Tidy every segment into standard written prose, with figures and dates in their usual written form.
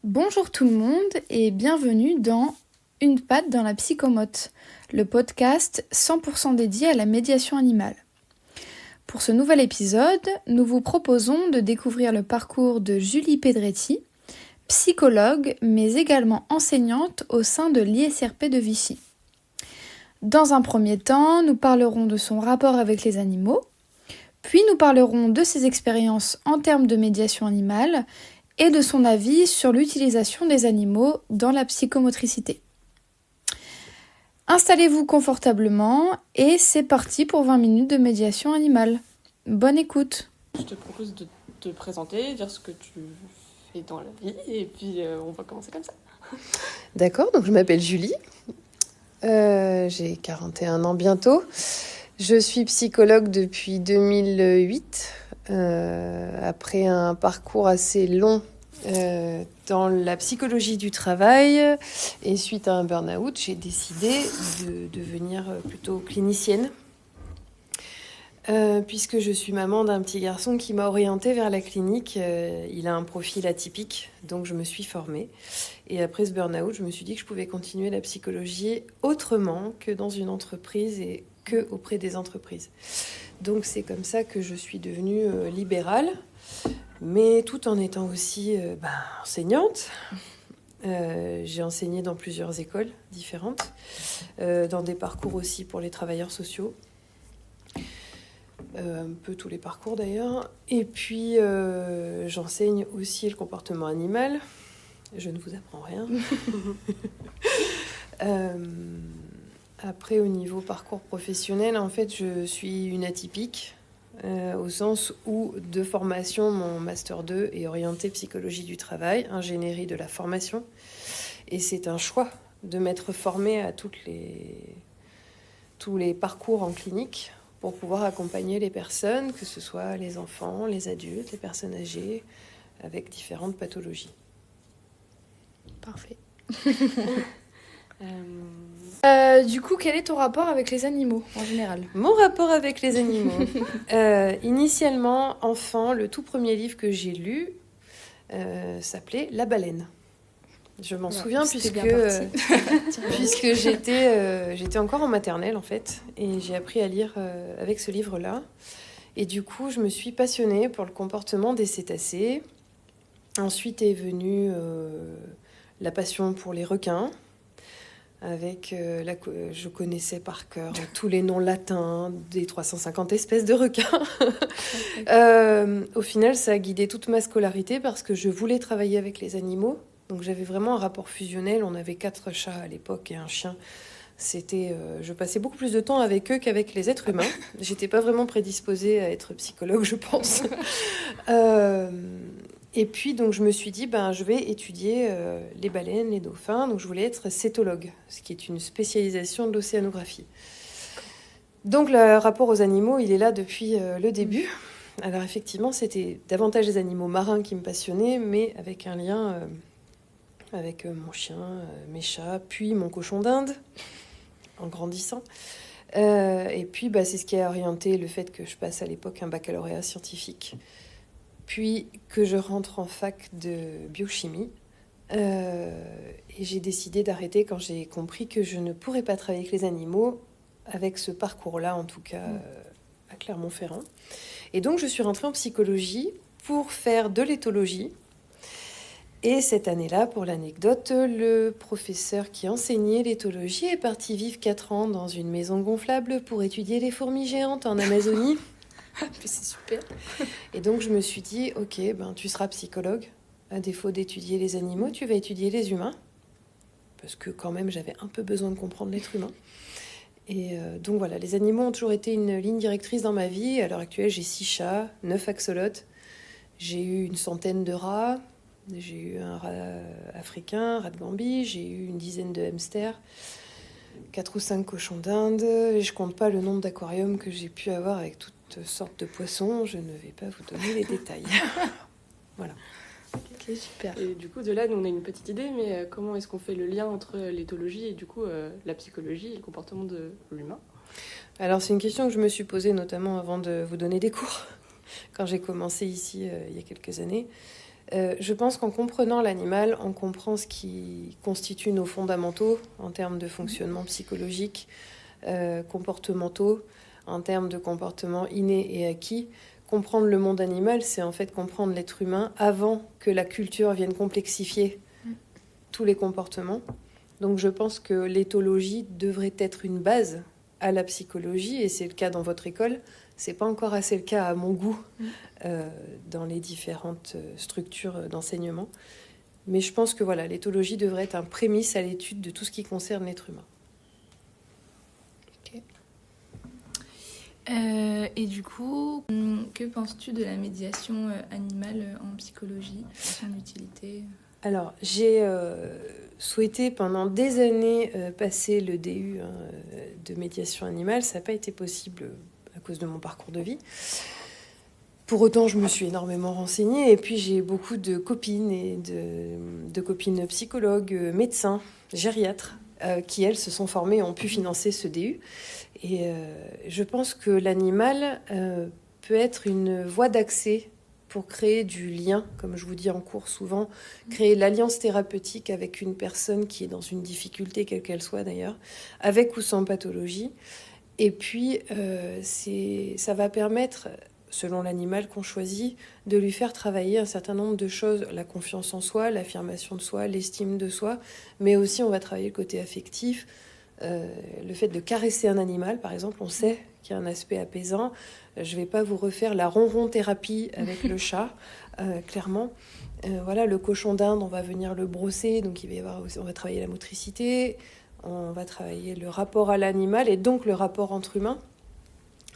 Bonjour tout le monde et bienvenue dans Une patte dans la psychomote, le podcast 100% dédié à la médiation animale. Pour ce nouvel épisode, nous vous proposons de découvrir le parcours de Julie Pedretti, psychologue mais également enseignante au sein de l'ISRP de Vichy. Dans un premier temps, nous parlerons de son rapport avec les animaux, puis nous parlerons de ses expériences en termes de médiation animale et de son avis sur l'utilisation des animaux dans la psychomotricité. Installez-vous confortablement et c'est parti pour 20 minutes de médiation animale. Bonne écoute. Je te propose de te présenter, dire ce que tu fais dans la vie et puis on va commencer comme ça. D'accord, donc je m'appelle Julie, j'ai 41 ans bientôt. Je suis psychologue depuis 2008, après un parcours assez long dans la psychologie du travail. Et suite à un burn-out, j'ai décidé de devenir plutôt clinicienne, puisque je suis maman d'un petit garçon qui m'a orientée vers la clinique. Il a un profil atypique, donc je me suis formée. Et après ce burn-out, je me suis dit que je pouvais continuer la psychologie autrement que dans une entreprise et que auprès des entreprises. Donc c'est comme ça que je suis devenue libérale, mais tout en étant aussi enseignante. J'ai enseigné dans plusieurs écoles différentes, dans des parcours aussi pour les travailleurs sociaux. Un peu tous les parcours d'ailleurs. Et puis j'enseigne aussi le comportement animal. Je ne vous apprends rien. Après, au niveau parcours professionnel, en fait, je suis une atypique, au sens où de formation, mon Master 2 est orienté psychologie du travail, ingénierie de la formation. Et c'est un choix de m'être formée à tous les parcours en clinique pour pouvoir accompagner les personnes, que ce soit les enfants, les adultes, les personnes âgées, avec différentes pathologies. Parfait. Du coup, quel est ton rapport avec les animaux en général ? Mon rapport avec les animaux. Initialement, enfant, le tout premier livre que j'ai lu s'appelait La baleine. Je m'en souviens puisque j'étais encore en maternelle en fait, et j'ai appris à lire avec ce livre-là. Et du coup, je me suis passionnée pour le comportement des cétacés. Ensuite est venue la passion pour les requins. Je connaissais par cœur tous les noms latins des 350 espèces de requins. Au final, ça a guidé toute ma scolarité parce que je voulais travailler avec les animaux. Donc j'avais vraiment un rapport fusionnel. On avait 4 chats à l'époque et un chien. Je passais beaucoup plus de temps avec eux qu'avec les êtres humains. J'étais pas vraiment prédisposée à être psychologue, je pense. Et puis, donc, je me suis dit, je vais étudier les baleines, les dauphins. Donc, je voulais être cétologue, ce qui est une spécialisation de l'océanographie. Donc, le rapport aux animaux, il est là depuis le début. Alors, effectivement, c'était davantage les animaux marins qui me passionnaient, mais avec un lien avec mon chien, mes chats, puis mon cochon d'Inde, en grandissant. Et puis, c'est ce qui a orienté le fait que je passe à l'époque un baccalauréat scientifique. Puis que je rentre en fac de biochimie. Et j'ai décidé d'arrêter quand j'ai compris que je ne pourrais pas travailler avec les animaux, avec ce parcours-là en tout cas, à Clermont-Ferrand. Et donc je suis rentrée en psychologie pour faire de l'éthologie. Et cette année-là, pour l'anecdote, le professeur qui enseignait l'éthologie est parti vivre 4 ans dans une maison gonflable pour étudier les fourmis géantes en Amazonie. C'est super. Et donc je me suis dit, ok, tu seras psychologue. À défaut d'étudier les animaux, tu vas étudier les humains. Parce que quand même, j'avais un peu besoin de comprendre l'être humain. Et donc voilà, les animaux ont toujours été une ligne directrice dans ma vie. À l'heure actuelle, j'ai 6 chats, 9 axolotes. J'ai eu une centaine de rats. J'ai eu un rat africain, un rat de Gambie. J'ai eu une dizaine de hamsters. 4 ou 5 cochons d'Inde. Et je compte pas le nombre d'aquariums que j'ai pu avoir avec toutes sortes de poissons. Je ne vais pas vous donner les détails. Voilà. Ok, super. Et du coup, de là, nous, on a une petite idée, mais comment est-ce qu'on fait le lien entre l'éthologie et du coup la psychologie et le comportement de l'humain ? Alors, c'est une question que je me suis posée notamment avant de vous donner des cours, quand j'ai commencé ici il y a quelques années. Je pense qu'en comprenant l'animal, on comprend ce qui constitue nos fondamentaux en termes de fonctionnement psychologique, comportementaux, en termes de comportements innés et acquis. Comprendre le monde animal, c'est en fait comprendre l'être humain avant que la culture vienne complexifier tous les comportements. Donc je pense que l'éthologie devrait être une base à la psychologie, et c'est le cas dans votre école. C'est pas encore assez le cas à mon goût dans les différentes structures d'enseignement. Mais je pense que voilà, l'éthologie devrait être un prémisse à l'étude de tout ce qui concerne l'être humain. Et du coup, que penses-tu de la médiation animale en psychologie, son utilité? Alors, j'ai souhaité pendant des années passer le DU de médiation animale. Ça n'a pas été possible à cause de mon parcours de vie. Pour autant, je me suis énormément renseignée. Et puis, j'ai beaucoup de copines et de copines psychologues, médecins, gériatres, qui, elles, se sont formées et ont pu financer ce DU. Et je pense que l'animal peut être une voie d'accès pour créer du lien, comme je vous dis en cours souvent, créer l'alliance thérapeutique avec une personne qui est dans une difficulté, quelle qu'elle soit d'ailleurs, avec ou sans pathologie. Et puis, ça va permettre, selon l'animal qu'on choisit, de lui faire travailler un certain nombre de choses, la confiance en soi, l'affirmation de soi, l'estime de soi, mais aussi on va travailler le côté affectif, le fait de caresser un animal, par exemple, on sait qu'il y a un aspect apaisant. Je ne vais pas vous refaire la ronron-thérapie avec le chat, clairement. Voilà, le cochon d'Inde, on va venir le brosser, donc on va travailler la motricité, on va travailler le rapport à l'animal et donc le rapport entre humains.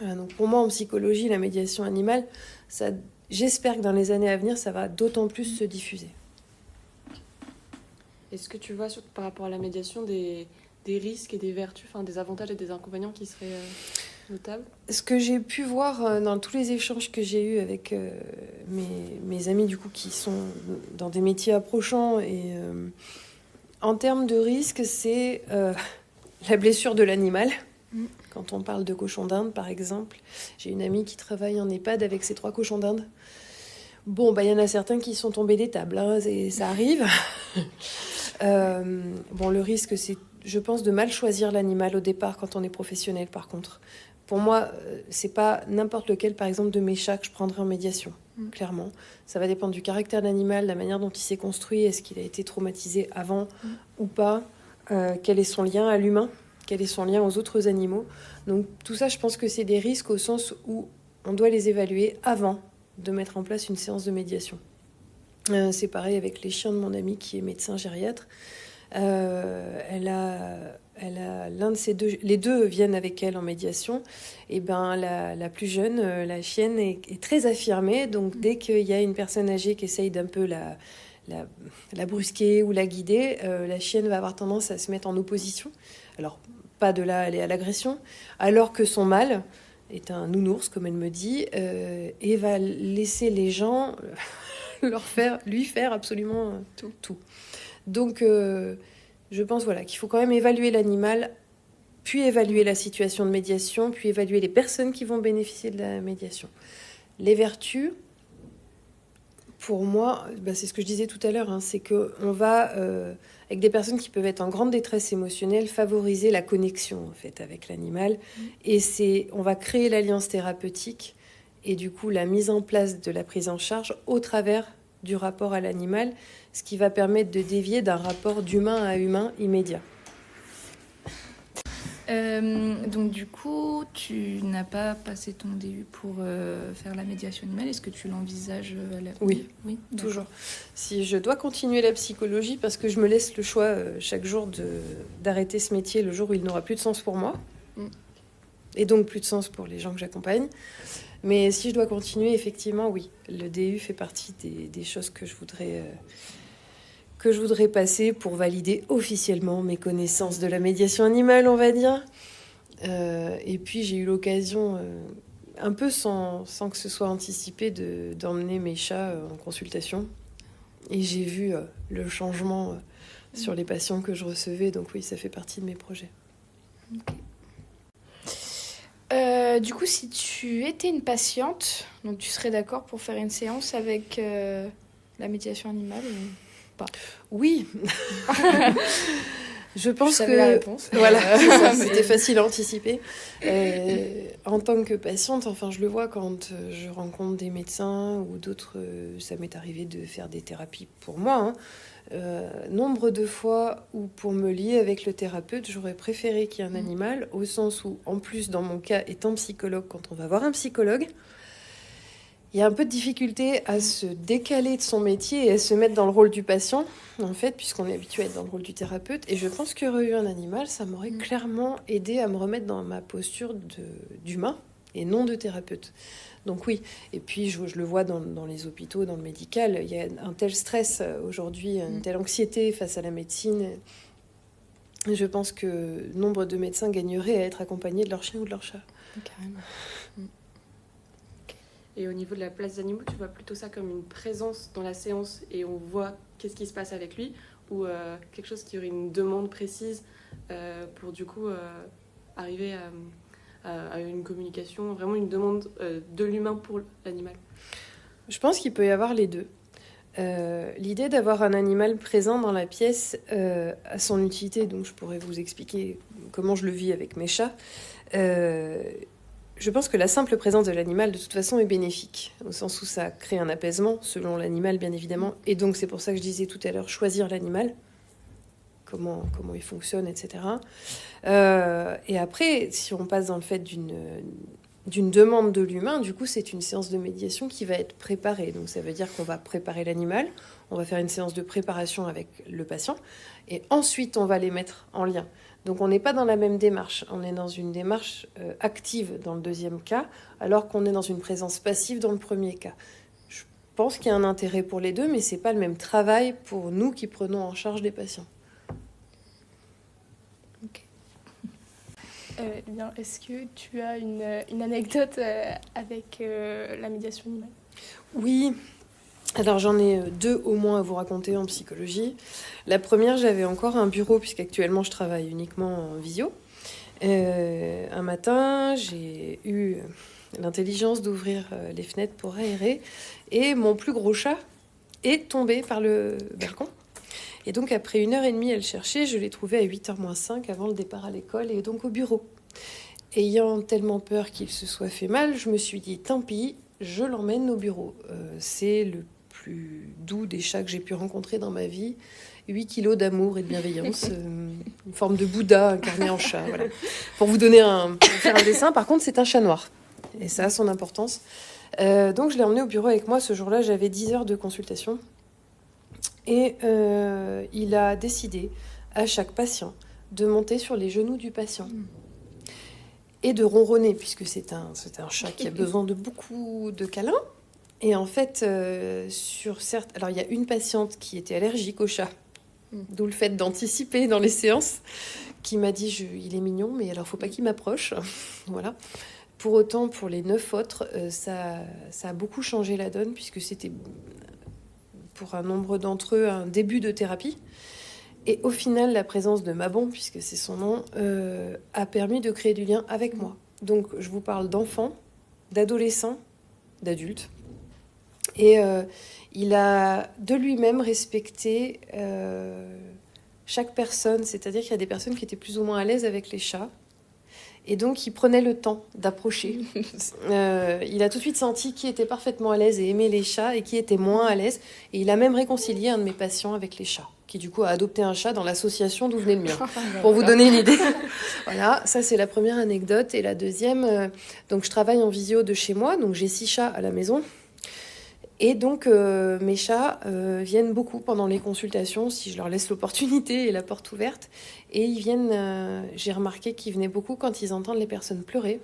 Donc pour moi, en psychologie, la médiation animale, j'espère que dans les années à venir, ça va d'autant plus se diffuser. Est-ce que tu vois, par rapport à la médiation, des risques et des vertus, enfin des avantages et des inconvénients qui seraient notables? Ce que j'ai pu voir dans tous les échanges que j'ai eus avec mes amis du coup qui sont dans des métiers approchants et en termes de risques, c'est la blessure de l'animal. Quand on parle de cochon d'Inde, par exemple, j'ai une amie qui travaille en EHPAD avec ses 3 cochons d'Inde. Bon, il y en a certains qui sont tombés des tables, hein, ça arrive. Le risque, c'est, je pense, de mal choisir l'animal au départ quand on est professionnel, par contre. Pour moi, c'est pas n'importe lequel, par exemple, de mes chats que je prendrai en médiation, clairement. Ça va dépendre du caractère de l'animal, la manière dont il s'est construit, est-ce qu'il a été traumatisé avant ou pas, quel est son lien à l'humain, quel est son lien aux autres animaux. Donc tout ça, je pense que c'est des risques au sens où on doit les évaluer avant de mettre en place une séance de médiation. C'est pareil avec les chiens de mon amie qui est médecin gériatre. Elle a l'un de ces deux, les deux viennent avec elle en médiation. Et la plus jeune, la chienne est très affirmée. Donc dès qu'il y a une personne âgée qui essaye d'un peu la brusquer ou la guider, la chienne va avoir tendance à se mettre en opposition. Alors pas de là aller à l'agression, alors que son mâle est un nounours, comme elle me dit, et va laisser les gens lui faire absolument tout. Donc, je pense qu'il faut quand même évaluer l'animal, puis évaluer la situation de médiation, puis évaluer les personnes qui vont bénéficier de la médiation. Les vertus, pour moi, c'est ce que je disais tout à l'heure, c'est qu'on va, avec des personnes qui peuvent être en grande détresse émotionnelle, favoriser la connexion en fait, avec l'animal. Et on va créer l'alliance thérapeutique et du coup la mise en place de la prise en charge au travers du rapport à l'animal, ce qui va permettre de dévier d'un rapport d'humain à humain immédiat. Donc du coup, tu n'as pas passé ton DU pour faire la médiation animale. Est-ce que tu l'envisages à l'avenir? Oui, toujours. Si je dois continuer la psychologie, parce que je me laisse le choix chaque jour d'arrêter ce métier le jour où il n'aura plus de sens pour moi, et donc plus de sens pour les gens que j'accompagne. Mais si je dois continuer, effectivement, oui. Le DU fait partie des choses que je voudrais passer pour valider officiellement mes connaissances de la médiation animale, on va dire. Et puis, j'ai eu l'occasion, un peu sans que ce soit anticipé, d'emmener mes chats en consultation. Et j'ai vu le changement sur les patients que je recevais. Donc oui, ça fait partie de mes projets. Okay. Du coup, si tu étais une patiente, donc tu serais d'accord pour faire une séance avec la médiation animale Oui. Je pense savais la réponse. Voilà, c'était facile à anticiper. En tant que patiente, enfin, je le vois quand je rencontre des médecins ou d'autres, ça m'est arrivé de faire des thérapies pour moi. Nombre de fois où pour me lier avec le thérapeute, j'aurais préféré qu'il y ait un animal, au sens où, en plus, dans mon cas, étant psychologue, quand on va voir un psychologue, il y a un peu de difficulté à se décaler de son métier et à se mettre dans le rôle du patient, en fait, puisqu'on est habitué à être dans le rôle du thérapeute. Et je pense qu'aurait eu un animal, ça m'aurait clairement aidé à me remettre dans ma posture d'humain et non de thérapeute. Donc oui, et puis je le vois dans les hôpitaux, dans le médical, il y a un tel stress aujourd'hui, une telle anxiété face à la médecine. Je pense que nombre de médecins gagneraient à être accompagnés de leur chien ou de leur chat. Carrément. Et au niveau de la place des animaux, tu vois plutôt ça comme une présence dans la séance et on voit qu'est-ce qui se passe avec lui, ou quelque chose qui aurait une demande précise pour du coup arriver à une communication, vraiment une demande de l'humain pour l'animal. Je pense qu'il peut y avoir les deux. L'idée d'avoir un animal présent dans la pièce a son utilité, donc je pourrais vous expliquer comment je le vis avec mes chats. Je pense que la simple présence de l'animal, de toute façon, est bénéfique, au sens où ça crée un apaisement, selon l'animal, bien évidemment. Et donc, c'est pour ça que je disais tout à l'heure, choisir l'animal, comment il fonctionne, etc. Et après, si on passe dans le fait d'une demande de l'humain, du coup, c'est une séance de médiation qui va être préparée. Donc, ça veut dire qu'on va préparer l'animal, on va faire une séance de préparation avec le patient, et ensuite, on va les mettre en lien. Donc on n'est pas dans la même démarche, on est dans une démarche active dans le deuxième cas, alors qu'on est dans une présence passive dans le premier cas. Je pense qu'il y a un intérêt pour les deux, mais ce n'est pas le même travail pour nous qui prenons en charge des patients. Ok. Bien, est-ce que tu as une anecdote avec la médiation animale ? Oui. Alors j'en ai deux au moins à vous raconter en psychologie. La première, j'avais encore un bureau puisqu'actuellement je travaille uniquement en visio. Un matin, j'ai eu l'intelligence d'ouvrir les fenêtres pour aérer et mon plus gros chat est tombé par le balcon. Et donc après 1h30 à le chercher, je l'ai trouvé à 8h-5 avant le départ à l'école et donc au bureau. Ayant tellement peur qu'il se soit fait mal, je me suis dit tant pis, je l'emmène au bureau. C'est le plus doux des chats que j'ai pu rencontrer dans ma vie. 8 kilos d'amour et de bienveillance. Une forme de Bouddha incarné en chat. Voilà. Pour vous faire un dessin, par contre, c'est un chat noir. Et ça a son importance. Donc, je l'ai emmené au bureau avec moi. Ce jour-là, j'avais 10 heures de consultation. Et il a décidé, à chaque patient, de monter sur les genoux du patient. Et de ronronner, puisque c'est un chat qui a besoin de beaucoup de câlins. Et en fait, alors il y a une patiente qui était allergique au chat, d'où le fait d'anticiper dans les séances, qui m'a dit il est mignon, mais alors faut pas qu'il m'approche. Voilà. Pour autant, pour les 9 autres, ça a beaucoup changé la donne, puisque c'était pour un nombre d'entre eux un début de thérapie. Et au final, la présence de Mabon, puisque c'est son nom, a permis de créer du lien avec moi. Donc je vous parle d'enfants, d'adolescents, d'adultes. Et il a de lui-même respecté chaque personne, c'est-à-dire qu'il y a des personnes qui étaient plus ou moins à l'aise avec les chats, et donc il prenait le temps d'approcher. Il a tout de suite senti qui était parfaitement à l'aise et aimait les chats et qui était moins à l'aise, et il a même réconcilié un de mes patients avec les chats, qui du coup a adopté un chat dans l'association d'où venait le mien, pour vous donner une idée. Voilà, ça c'est la première anecdote. Et la deuxième, donc je travaille en visio de chez moi, donc j'ai 6 chats à la maison. Et donc, mes chats viennent beaucoup pendant les consultations, si je leur laisse l'opportunité et la porte ouverte. Et ils viennent, j'ai remarqué qu'ils venaient beaucoup quand ils entendent les personnes pleurer,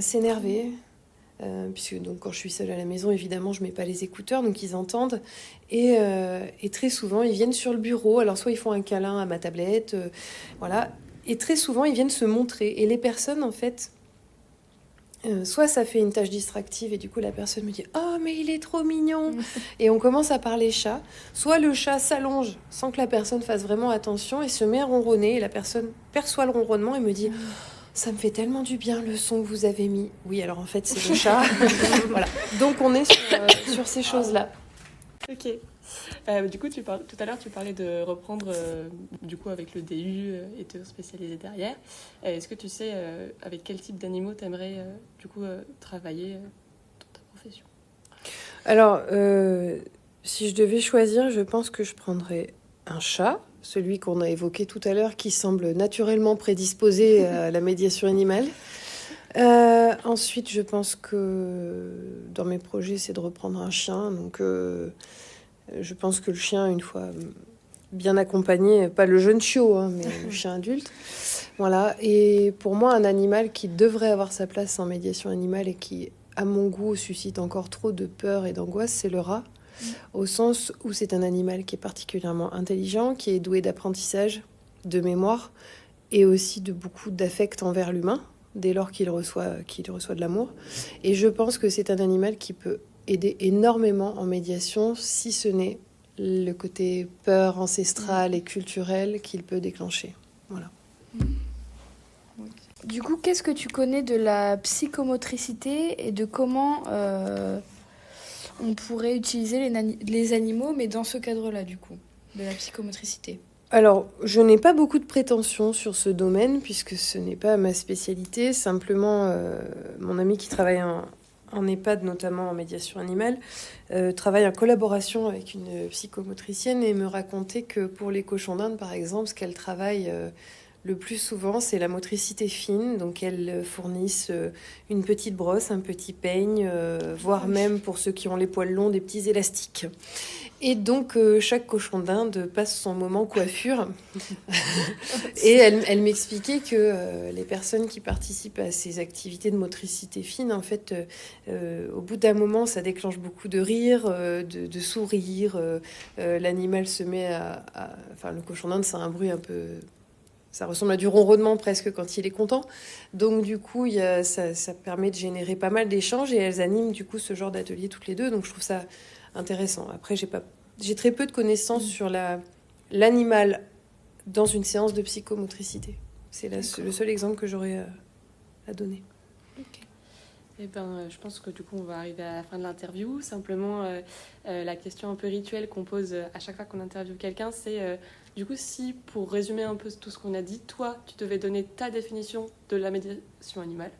s'énerver. Puisque donc, quand je suis seule à la maison, évidemment, je ne mets pas les écouteurs, donc ils entendent. Et très souvent, ils viennent sur le bureau. Alors, soit ils font un câlin à ma tablette, voilà. Et très souvent, ils viennent se montrer. Et les personnes, en fait... soit ça fait une tâche distractive et du coup la personne me dit « Oh mais il est trop mignon !» Et on commence à parler chat. Soit le chat s'allonge sans que la personne fasse vraiment attention et se met à ronronner et la personne perçoit le ronronnement et me dit « Ça me fait tellement du bien le son que vous avez mis. » Oui, alors en fait c'est le chat. Voilà. Donc on est sur ces choses-là. Ok. Du coup, tout à l'heure, tu parlais de reprendre du coup avec le DU et te spécialiser derrière. Est-ce que tu sais avec quel type d'animaux tu aimerais du coup travailler dans ta profession? Alors, si je devais choisir, je pense que je prendrais un chat, celui qu'on a évoqué tout à l'heure, qui semble naturellement prédisposé à la médiation animale. Ensuite, je pense que dans mes projets, c'est de reprendre un chien. Donc, je pense que le chien, une fois bien accompagné, pas le jeune chiot, hein, mais le chien adulte. Voilà. Et pour moi, un animal qui devrait avoir sa place en médiation animale et qui, à mon goût, suscite encore trop de peur et d'angoisse, c'est le rat. Au sens où c'est un animal qui est particulièrement intelligent, qui est doué d'apprentissage, de mémoire et aussi de beaucoup d'affect envers l'humain, dès lors qu'il reçoit de l'amour. Et je pense que c'est un animal qui peut aider énormément en médiation, si ce n'est le côté peur ancestrale et culturelle qu'il peut déclencher. Voilà. Du coup, qu'est-ce que tu connais de la psychomotricité et de comment on pourrait utiliser les animaux, mais dans ce cadre-là, du coup, de la psychomotricité? Alors, je n'ai pas beaucoup de prétentions sur ce domaine, puisque ce n'est pas ma spécialité. Simplement, mon ami qui travaille en EHPAD, notamment en médiation animale, travaille en collaboration avec une psychomotricienne et me racontait que pour les cochons d'Inde, par exemple, ce qu'elle travaille le plus souvent, c'est la motricité fine. Donc, elles fournissent une petite brosse, un petit peigne, voire même, pour ceux qui ont les poils longs, des petits élastiques. Et donc, chaque cochon d'Inde passe son moment coiffure. Et elle m'expliquait que les personnes qui participent à ces activités de motricité fine, en fait, au bout d'un moment, ça déclenche beaucoup de rire, de sourire. L'animal se met Enfin, le cochon d'Inde, c'est un bruit un peu... Ça ressemble à du ronronnement presque quand il est content. Donc, du coup, ça permet de générer pas mal d'échanges et elles animent, du coup, ce genre d'atelier toutes les deux. Donc, je trouve ça intéressant. Après, j'ai très peu de connaissances sur l'animal dans une séance de psychomotricité. C'est le seul exemple que j'aurais à donner. Okay. Eh ben, je pense que du coup, on va arriver à la fin de l'interview. Simplement, la question un peu rituelle qu'on pose à chaque fois qu'on interviewe quelqu'un, c'est du coup, si, pour résumer un peu tout ce qu'on a dit, toi, tu devais donner ta définition de la médiation animale,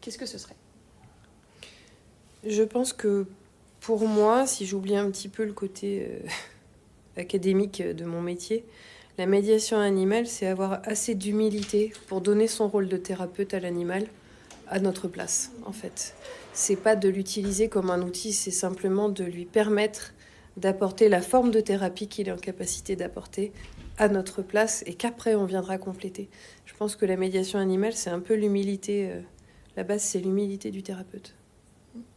qu'est-ce que ce serait? Je pense que pour moi, si j'oublie un petit peu le côté académique de mon métier, la médiation animale, c'est avoir assez d'humilité pour donner son rôle de thérapeute à l'animal à notre place, en fait. C'est pas de l'utiliser comme un outil, c'est simplement de lui permettre d'apporter la forme de thérapie qu'il est en capacité d'apporter à notre place et qu'après on viendra compléter. Je pense que la médiation animale, c'est un peu l'humilité. La base, c'est l'humilité du thérapeute.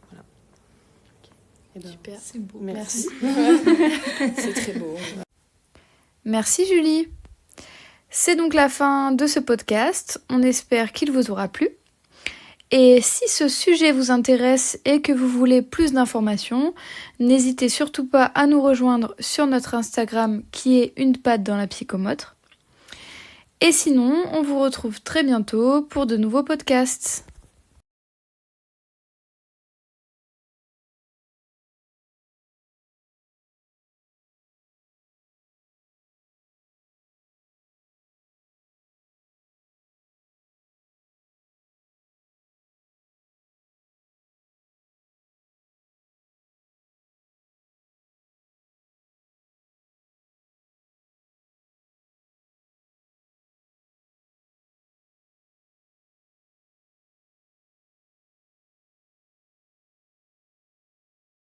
Voilà. Eh ben, super, c'est beau. Merci. C'est très beau. Merci Julie. C'est donc la fin de ce podcast. On espère qu'il vous aura plu. Et si ce sujet vous intéresse et que vous voulez plus d'informations, n'hésitez surtout pas à nous rejoindre sur notre Instagram qui est une patte dans la psychomotre. Et sinon, on vous retrouve très bientôt pour de nouveaux podcasts.